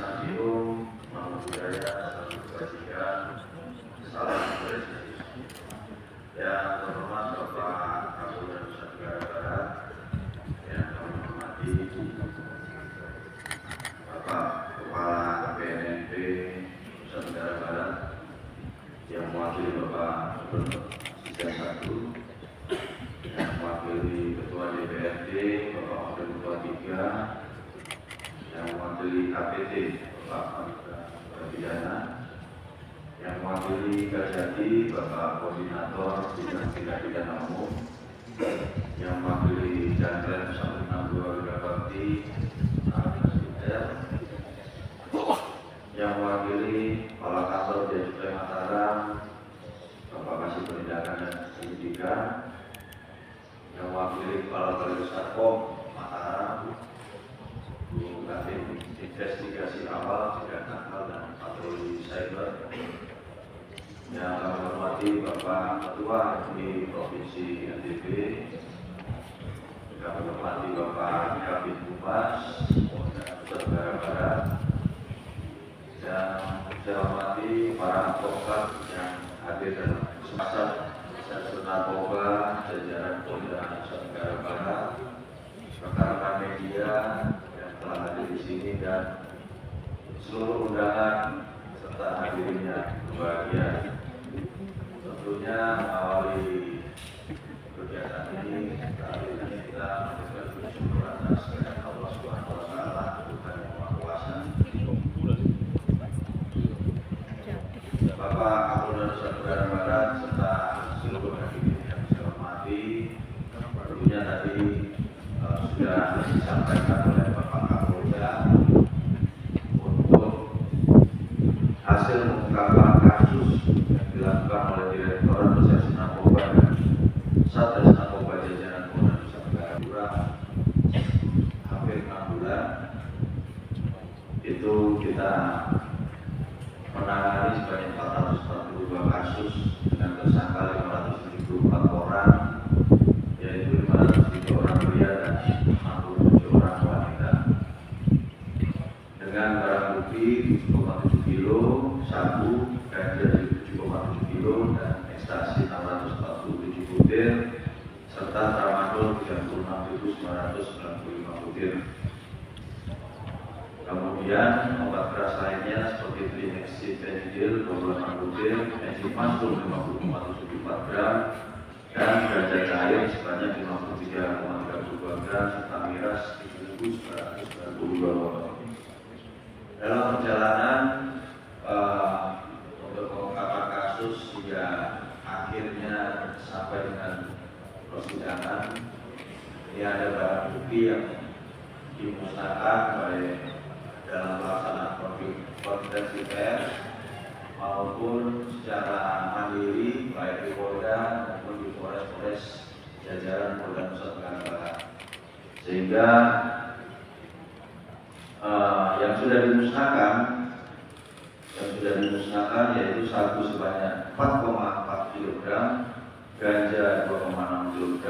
Assalamualaikum warahmatullahi wabarakatuh. Salam presiden. Yang terhormat Bapak Kapolda Nusa Tenggara Barat, yang kami hormati Bapak Kepala BNNP Nusa Tenggara Barat, yang mewakili Bapak Gubernur Sisa 1, yang mewakili Ketua DPRD Bapak Wakil Ketua 3, yang mewakili KPT Bapak Pidana, yang mewakili Kajati Bapak Koordinator Bidang Tindak Pidana Umum, yang mewakili Jangan Sampai 62 Wira Bakti yang mewakili Kepala Kantor Bea Cukai Mataram Bapak Kasih Penindakan dan Penyidikan, yang mewakili Kepala Balai Besar POM Mataram, Bu Kadin Investigasi Awal, Tindak Nakal dan Patroli Cyber, yang kami hormati Bapak Ketua di Provinsi NTB, kami hormati Bapak Kabid Humas Polda Nusa Tenggara Barat, dan saya hormati para advokat yang hadir dalam kesempatan Satuan Narkoba jajaran Polda Nusa Tenggara Barat, rekan-rekan media yang telah hadir di sini, dan seluruh undangan serta hadirnya berbahagia. Tentunya mengawali kegiatan ini, kita mengucapkan bersyukur atas kehadiran Allah Subhanahu Wa Taala, Tuhan yang Maha Kuasa. Bapak Kapolda Nusa Tenggara Barat serta seluruh hadirin yang saya hormati, tentunya tadi sudah disampaikan oleh Bapak Kapolda untuk hasil pengungkapan kasus yang dilakukan oleh Direktorat Reserse Narkoba dan Satgas Narkoba jajaran Polda Nusa Tenggara Barat hampir 6 bulan. Itu kita menangani sebanyak 442 kasus dengan tersangka 574 orang, yaitu 503 orang pria dan 67 orang wanita, dengan barang bukti 7,7 kilo sabu, ganja 7,7 kilo, dan ekstasi 647 butir, serta tramadol 36.995 butir. Kemudian obat keras lainnya seperti trinexiphenidil 28 butir, enzimazole 50,74 gram, dan ganja cair sebanyak 53,32 gram, serta miras 7.992 botol. Dalam perjalanan untuk pengungkapan kasus hingga akhirnya sampai dengan persidangan, ini ada barang bukti yang dimusnahkan baik dalam pelaksanaan konferensi pers maupun secara mandiri baik di Polda maupun di Polres jajaran Polda Nusa Tenggara Barat, sehingga yang sudah dimusnahkan yaitu sabu sebanyak 4,4 kg, ganja 2,6 kg,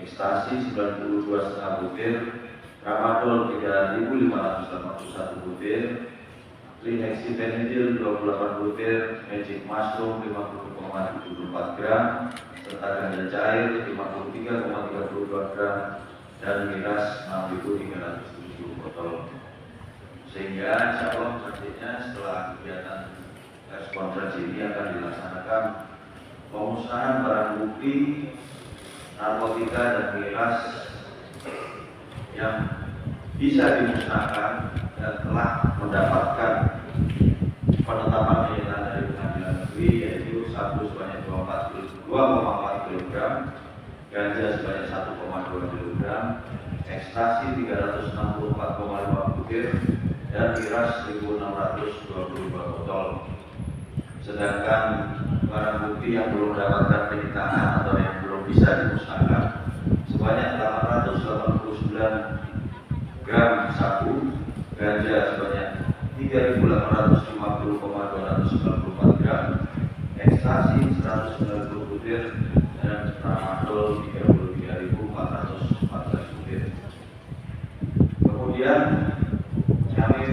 ekstasi 92,5 butir, tramadol 3.581 butir, trinexiphenidil 28 butir, magic mushroom 50,74 gram, serta ganja cair 53,32 gram, dan miras 6.370 botol. Sehingga insya Allah nantinya setelah kegiatan pers konferensi ini akan dilaksanakan pemusnahan barang bukti narkotika dan miras yang bisa dimusnahkan dan telah mendapatkan penetapan nilai dari pengadilan negeri, yaitu sabu sebanyak 2,4 kg, ganja sebanyak 1,2 kg, ekstasi 364,5 butir, dan miras 1.622 botol. Sedangkan barang bukti yang belum mendapatkan penyitaan atau yang belum bisa dimusnahkan sebanyak 889 gram sabu, ganja sebanyak 3.850,294 gram, ekstasi 190 butir, dan tramadol 33.414 butir. Kemudian kami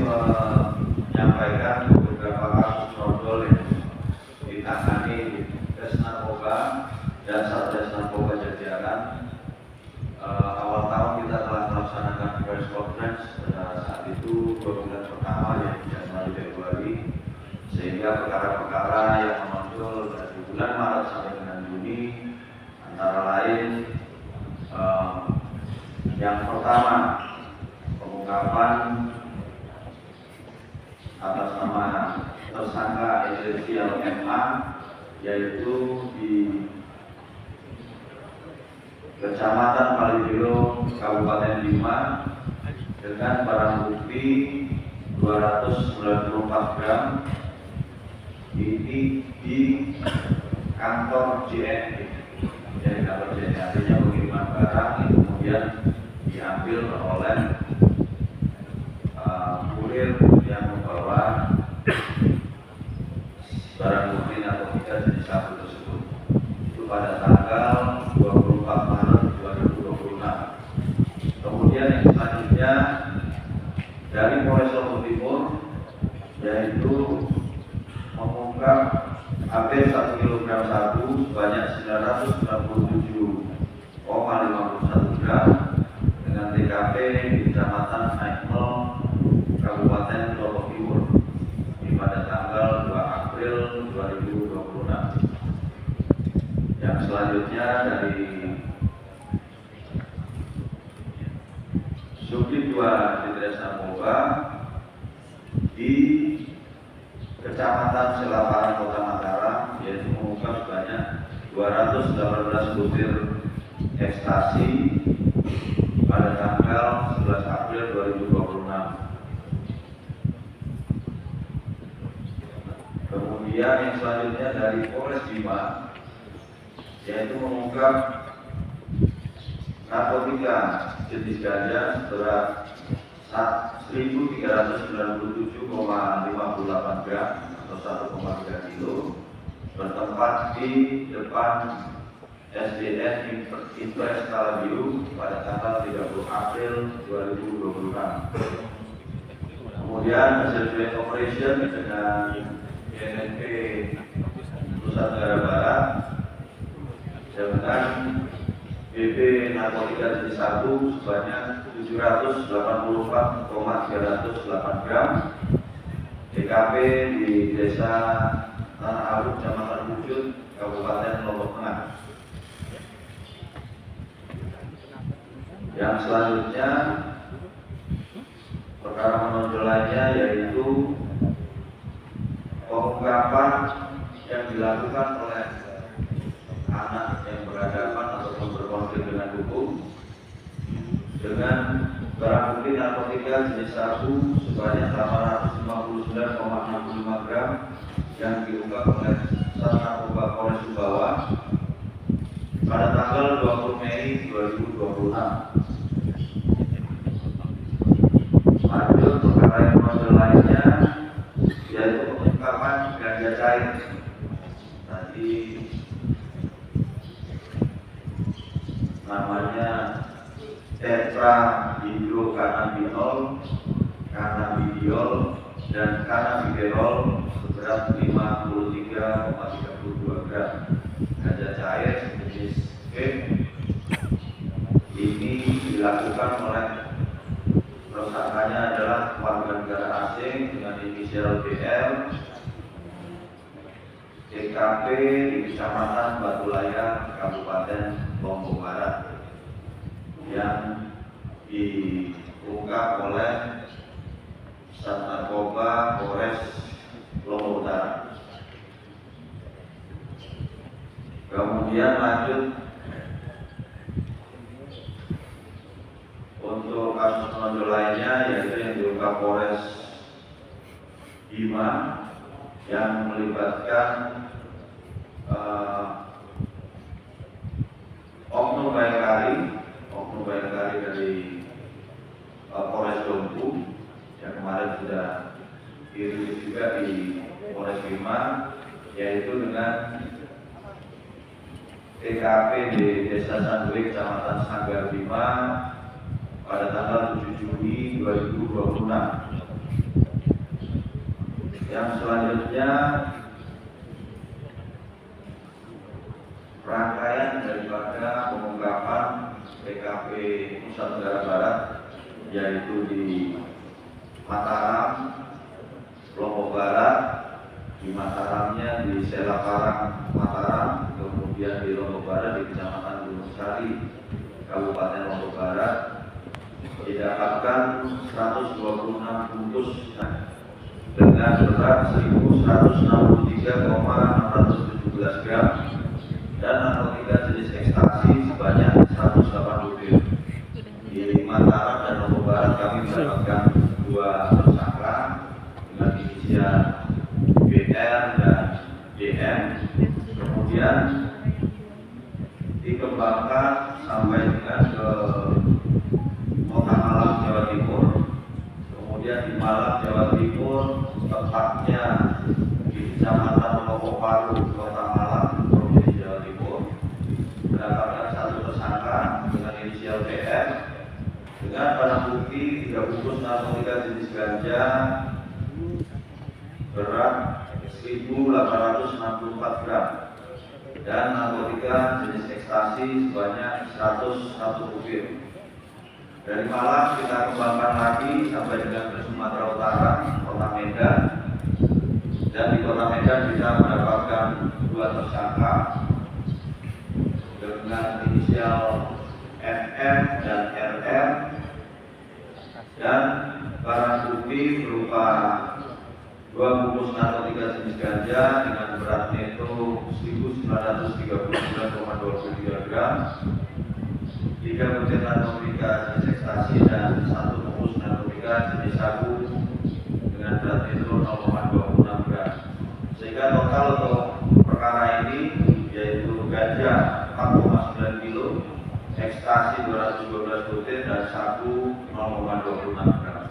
2 bulan pertama yaitu Januari Februari, sehingga perkara-perkara yang menonjol dari bulan Maret sampai dengan Juni antara lain yang pertama, pengungkapan atas nama tersangka inisial MA, yaitu di Kecamatan Palibiro, Kabupaten Bima, dengan barang bukti 294 gram. Ini di kantor JNE, dari kantor JNE, artinya pengiriman barang yang kemudian diambil oleh kurir yang membawa barang bukti narkotika jenis sabu tersebut. Itu pada tanggal 24 Maret 2026. Kemudian yang selanjutnya dari Polres Lombok Timur, yaitu mengungkap hampir 1 kg sabu sebanyak 997,51 gram dengan TKP di Kecamatan Naikmel, Kabupaten Lombok Timur, pada tanggal 2 April 2026. Yang selanjutnya dari Subdit 2 Ditres Narkoba di Kecamatan Selaparan, Kota Mataram, yaitu mengungkap sebanyak 218 butir ekstasi pada tanggal 11 April 2026. Kemudian yang selanjutnya dari Polres Bima, yaitu mengungkap narkotika jenis ganja seberat 1.397,58 gram atau 1,3 kilo bertempat di depan SDN Impres Kalabiu pada tanggal 30 April 2026. Kemudian hasil joint operation dengan BNP Nusa Tenggara Barat dengan BB narkotika jenis sabu sebanyak 784,308 gram, TKP di Desa Tanah Aru, Kecamatan Wujud, Kabupaten Lombok Tengah. Yang selanjutnya perkara menonjol lainnya yaitu pengungkapan yang dilakukan oleh anak yang berhadapan ataupun berkonflik dengan hukum dengan barang bukti narkotika jenis sabu sebanyak 859,65 gram yang diungkap oleh Sat Narkoba Polres Sumbawa pada tanggal 20 Mei 2026. Lanjut perkara yang menonjol lainnya yaitu pengungkapan ganja cair. Tadi namanya tetrahidrokannabinol, cannabidiol, dan cannabigerol seberat 53,32 gram ganja cair jenis vape. Ini dilakukan oleh tersangkanya adalah warga negara asing dengan inisial BR, TKP di Kecamatan Batu Layar, Kabupaten Lombok Barat, yang diungkap oleh Sat Narkoba Polres Lombok Utara. Kemudian lanjut untuk kasus menonjol lainnya yaitu yang diungkap Polres Bima yang melibatkan oknum Bayangkari dari Polres Dompu yang kemarin sudah dirilis juga di Polres Bima, yaitu dengan TKP di Desa Sanduik, Kecamatan Sanggar Bima pada tanggal 7 Juni 2026. Yang selanjutnya rangkaian daripada pengungkapan TKP Nusa Tenggara Barat, yaitu di Mataram, Lombok Barat. Di Mataramnya di Selakarang Mataram, kemudian di Lombok Barat di Kecamatan Gunung Sari, Kabupaten Lombok Barat, didapatkan 126 bungkus dengan berat 1163,617 gram dan narkotika jenis ekstasi sebanyak 180 gram. Di Mataram dan Lombok Barat kami mendapatkan 2 tersangka dengan inisial BR dan DM, kemudian dikembangkan sampai dengan ke Kota Malang, Jawa Timur. Kemudian di Malang, Jawa Timur, tepatnya di Kecamatan Lokoparu, Kota Malang, Provinsi Jawa Timur, mendapatkan 1 tersangka dengan inisial BR dengan barang bukti 3 bungkus narkotika jenis ganja berat 1.864 gram dan narkotika jenis ekstasi sebanyak 101 butir. Dari Malang kita kembangkan lagi sampai dengan ke Sumatera Utara, Kota Medan, dan di Kota Medan kita mendapatkan 2 tersangka dengan inisial MM dan RR dan barang bukti berupa 2 bungkus narkotika jenis ganja dengan berat neto 1.939,23 gram, 3 butir narkotika jenis ekstasi dan 1 bungkus narkotika jenis sabu dengan berat neto 0,26 gram. Sehingga total untuk perkara ini yaitu ganja 4,9 kilo, ekstasi 212 butir dan sabu 0,26 gram.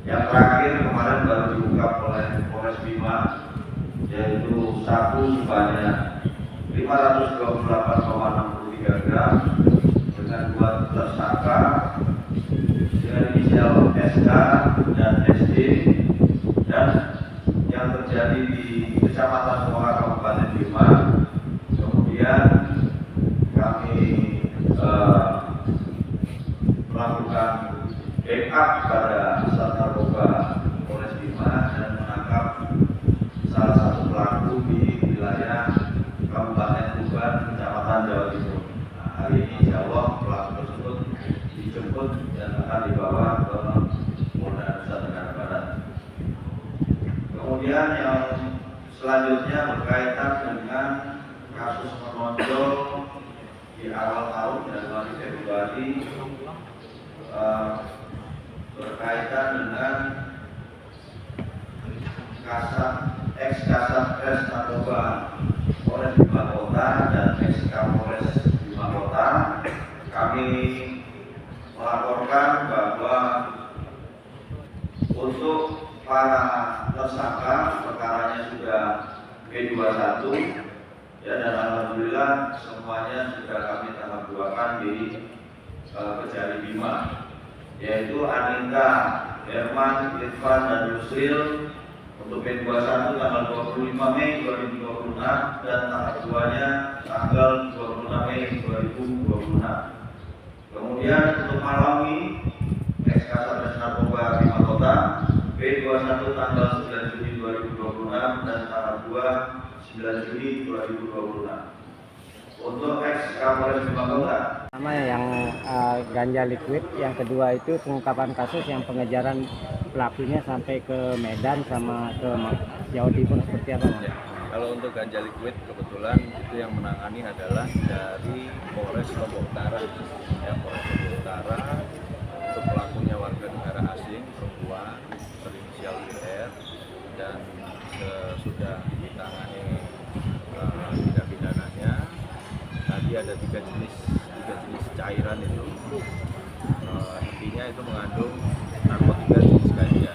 Yang terakhir kemarin baru diungkap oleh Polres Bima, yaitu sabu sebanyak 528,63 gram dengan 2 tersangka dengan inisial SK dan SD, dan yang terjadi di Kecamatan Muara, Kabupaten Bima. Kemudian kami melakukan backup pada Sat Narkoba Polres Bima dan menangkap salah satu pelaku di wilayah Kabupaten Tuban, Kecamatan Jawa Timur. Nah, hari ini insya Allah pelaku tersebut dijemput dan akan dibawa ke Polda Nusa Tenggara Barat. Kemudian yang selanjutnya berkaitan dengan kasus menonjol di awal tahun Januari Februari berkaitan dengan ex-Kasat Res Narkoba Polres Bima Kota dan ex-Kapolres Bima Kota. Kami melaporkan bahwa untuk para tersangka perkaranya sudah P21 ya, dan alhamdulillah semuanya sudah kami tahap 2-kan di Kejari Bima, yaitu Anita, Herman, Irfan, dan Yusril untuk P21 tanggal 25 Mei 2026 dan tahap 2-nya tanggal 26 Mei 2026. Kemudian untuk Malawi, ex-Kasat Res Narkoba Bima Kota, P21 tanggal 9 Juni 2026 dan tahap 2 9 Juni 2026. Untuk ex-Kapolres Bima Kota, pertama yang ganja liquid, yang kedua itu pengungkapan kasus yang pengejaran pelakunya sampai ke Medan sama ke Jawa Timur, seperti apa Mas? Ya, kalau untuk ganja liquid kebetulan itu yang menangani adalah dari Polres Lombok Utara. Ya, Polres Lombok Utara untuk pelakunya warga negara asing perempuan berinisial WR dan sudah ditangani tindak pidananya. Tadi ada tiga jenis cairan itu, intinya itu mengandung narkotika jenis ganja,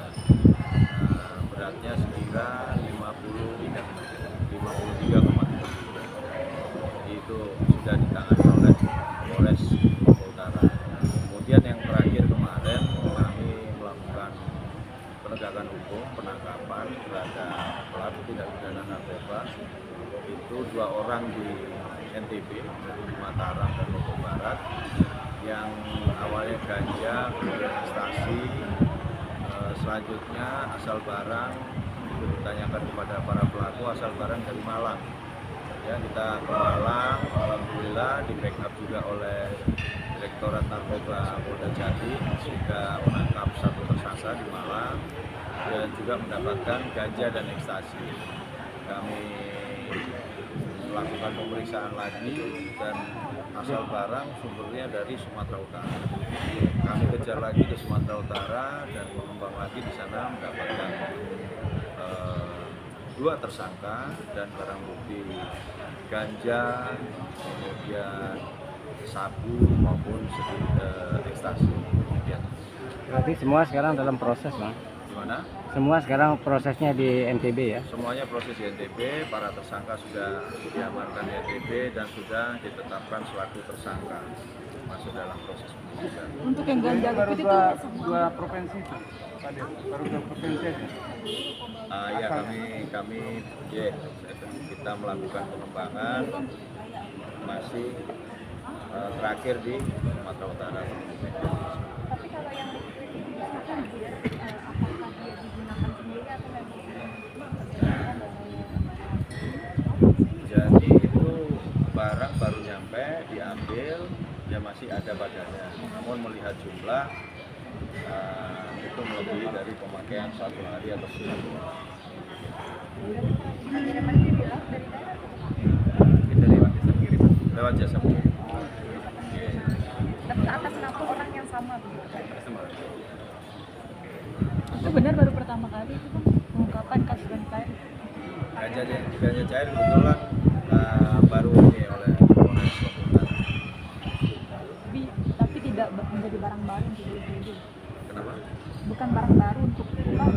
beratnya sekira 53,3. Itu sudah ditangani oleh Polres Lombok Utara. Kemudian yang terakhir kemarin kami melakukan penegakan hukum, penangkapan terhadap pelaku tindak pidana narkoba. Itu 2 orang di NTB, di Mataram dan Lombok Barat, yang awalnya ganja, kemudian ekstasi, selanjutnya asal barang itu ditanyakan kepada para pelaku, asal barang dari Malang. Ya, kita ke Malang, alhamdulillah di backup juga oleh Direktorat Narkoba Polda Jati sehingga menangkap satu tersangka di Malang dan juga mendapatkan ganja dan ekstasi. Kami melakukan pemeriksaan lagi dan asal barang sumbernya dari Sumatera Utara. Kami kejar lagi ke Sumatera Utara dan mengembang lagi di sana mendapatkan 2 tersangka dan barang bukti ganja, kemudian sabu maupun ekstasi. Ya. Berarti semua sekarang dalam proses, Bang? Gimana? Semua sekarang prosesnya di NTB ya? Semuanya proses di NTB, para tersangka sudah diamankan di NTB dan sudah ditetapkan selaku tersangka masuk dalam proses penyidikan. Untuk yang ganja baru itu dua provinsi itu, baru 2 provinsi aja. Ya kami kita melakukan pengembangan masih terakhir di Sumatera Utara. Tapi kalau yang liquid itu misalkan dia, apakah dia digunakan sendiri atau memang Jadi itu barang baru nyampe, diambil, ya masih ada badannya. Namun melihat jumlah itu melebihi dari pemakaian 1 hari atau 2 hari. pengiriman dibilang dari daerah? Kita lewat jasa pengiriman. Tapi atas nama orang yang sama begitu kan? Itu benar baru pertama kali itu Bang, pengungkapan kasus ganja cair. Ganja cair kebetulan baru ini oleh Polres Lombok. Tapi tidak menjadi barang baru untuk dulu. Kenapa? Bukan barang baru untuk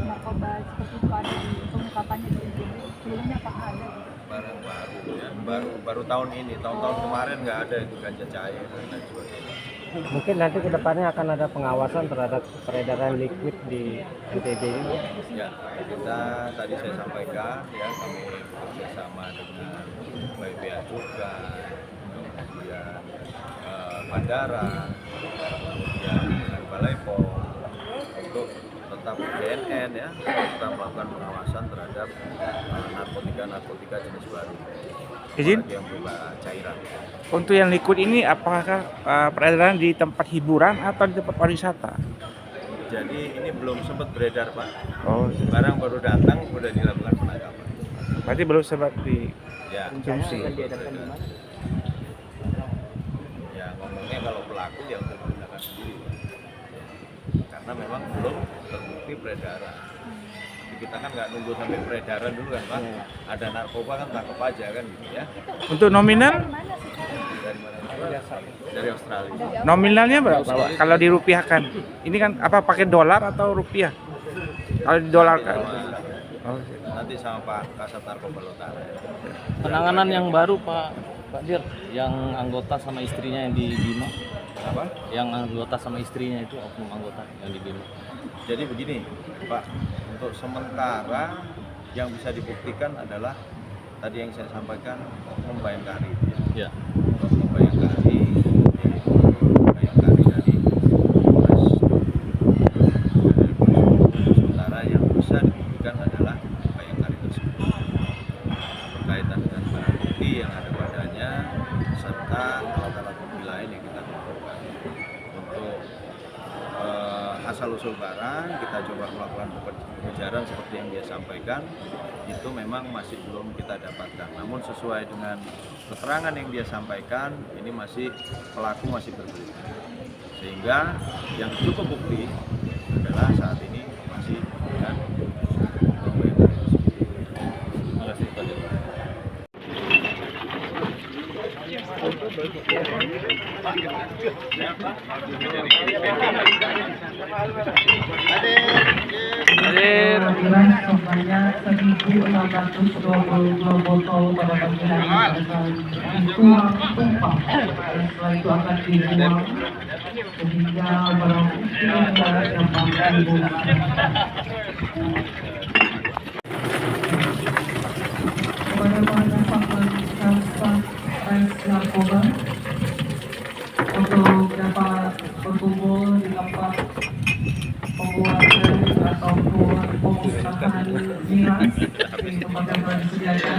narkoba seperti itu ada di pengungkapannya di NTB. Sebelumnya apa ada? Barang baru ya, baru tahun ini, tahun-tahun kemarin nggak ada itu ganja cair dan lain sebagainya. Mungkin nanti ke depannya akan ada pengawasan terhadap peredaran liquid di NTB ini. Ya, kita tadi saya sampaikan ya kami bekerjasama dengan baik bea cukai, kemudian bandara, kemudian dengan Balai POM untuk tetap BNN ya, kita melakukan pengawasan terhadap narkotika jenis baru. Izin? Apalagi yang berupa cairan. Untuk yang liquid ini apakah peredaran di tempat hiburan atau di tempat pariwisata? Jadi ini belum sempat beredar Pak. Oh, Barang baru datang sudah dilakukan penangkapan. berarti belum sempat di Ya, konsumsi. ya ngomongnya kalau pelaku ya untuk menggunakan sendiri Pak. Karena memang belum terbukti peredaran. Tapi kita kan nggak nunggu sampai peredaran dulu kan Pak. Ada narkoba kan tangkap aja kan gitu ya. Untuk nominal, Dari mana? Dari Australia. nominalnya berapa Pak? Kalau dirupiahkan, ini kan apa pakai dolar atau rupiah? Kalau didolarkan, oh, Nanti sama Pak Kasat Narkoba Utara ya. Penanganan yang baru Pak Dir, yang anggota sama istrinya yang di Bima, Apa? yang anggota sama istrinya itu oknum anggota yang di Bima. Jadi begini Pak, untuk sementara yang bisa dibuktikan adalah tadi yang saya sampaikan oknum Bayangkari. Ya. Oknum Bayangkari dari Polres. Sementara yang bisa dibuktikan adalah Bayangkari tersebut berkaitan dengan barang bukti yang ada padanya serta alat-alat bukti lain yang kita kumpulkan. Untuk asal-usul barang kita coba melakukan pengejaran seperti yang dia sampaikan, itu memang masih belum kita dapatkan. Namun sesuai dengan keterangan yang dia sampaikan, ini masih pelaku masih berbeda. Sehingga yang cukup bukti adalah saat ini masih dengan pembayar tersebut. Terima kasih Pak Dir. Sebanyak 1.622 botol pada pagi hari dituang tumpah dan setelah itu akan dibuang sehingga barang bukti yang mampu kepada pendapat Kasat Narkoba untuk dapat berkumpul di tempat pembuatan ataupun pemusnahan miras di tempat yang telah disediakan.